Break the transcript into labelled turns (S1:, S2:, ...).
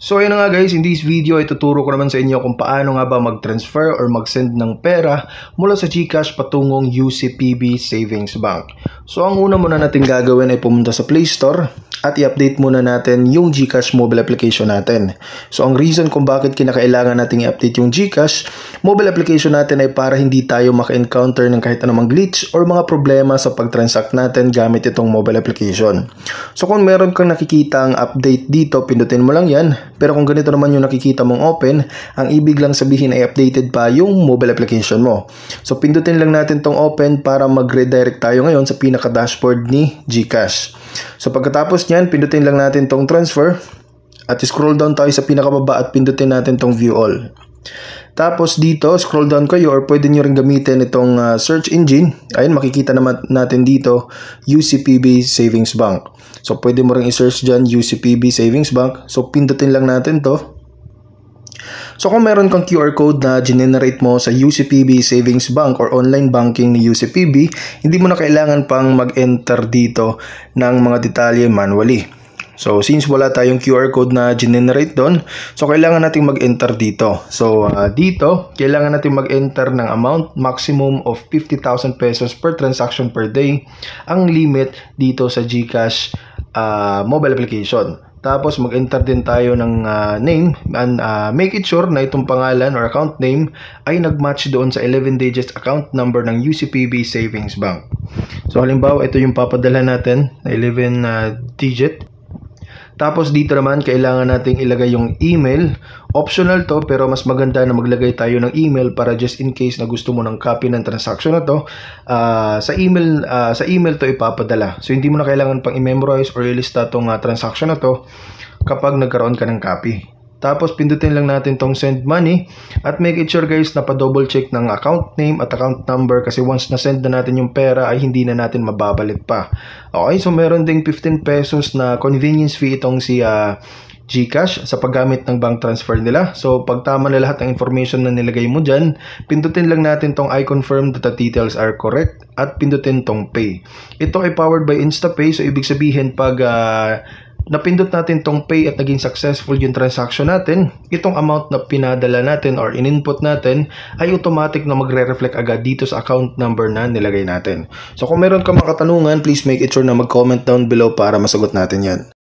S1: So ayun na nga guys, in this video ay tuturo ko naman sa inyo kung paano nga ba mag-transfer or mag-send ng pera mula sa GCash patungong UCPB Savings Bank. So ang una muna natin gagawin ay pumunta sa Play Store at i-update muna natin yung GCash mobile application natin. So ang reason kung bakit kinakailangan natin i-update yung GCash mobile application natin ay para hindi tayo maka-encounter ng kahit anumang glitch or mga problema sa pag-transact natin gamit itong mobile application. So kung meron kang nakikita ang update dito, pindutin mo lang yan. Pero kung ganito naman yung nakikita mong open, ang ibig lang sabihin ay updated pa yung mobile application mo. So pindutin lang natin tong open para mag-redirect tayo ngayon sa pinaka-dashboard ni GCash. So pagkatapos nyan, pindutin lang natin tong transfer at scroll down tayo sa pinakababa at pindutin natin tong view all. Tapos dito, scroll down kayo or pwede nyo rin gamitin itong search engine. Ayun, makikita naman natin dito, UCPB Savings Bank. So pwede mo rin i-search dyan, UCPB Savings Bank. So pindutin lang natin to. So kung meron kang QR code na generate mo sa UCPB Savings Bank or online banking ni UCPB, hindi mo na kailangan pang mag-enter dito ng mga detalye manually. So since wala tayong QR code na generate doon, so kailangan nating mag-enter dito. So dito, kailangan nating mag-enter ng amount maximum of 50,000 pesos per transaction per day. Ang limit dito sa GCash mobile application. Tapos mag-enter din tayo ng name and make it sure na itong pangalan or account name ay nag-match doon sa 11-digit account number ng UCPB Savings Bank. So halimbawa, ito yung papadala natin na 11-digit. Tapos dito naman, kailangan nating ilagay yung email. Optional to, pero mas maganda na maglagay tayo ng email para just in case na gusto mo ng copy ng transaction na to, sa email to ipapadala. So hindi mo na kailangan pang i-memorize or ilista tong transaction na to kapag nagkaroon ka ng copy. Tapos pindutin lang natin tong send money at make it sure guys na pa-double check ng account name at account number kasi once na send na natin yung pera ay hindi na natin mababalik pa. Okay, so meron ding 15 pesos na convenience fee itong si GCash sa paggamit ng bank transfer nila. So pag tama na lahat ng information na nilagay mo dyan, pindutin lang natin tong I confirm that the details are correct at pindutin tong pay. Ito ay powered by InstaPay, so ibig sabihin pag napindot natin tong pay at naging successful yung transaction natin, itong amount na pinadala natin or in-input natin ay automatic na magre-reflect agad dito sa account number na nilagay natin. So kung meron ka mga katanungan, please make it sure na mag-comment down below para masagot natin yan.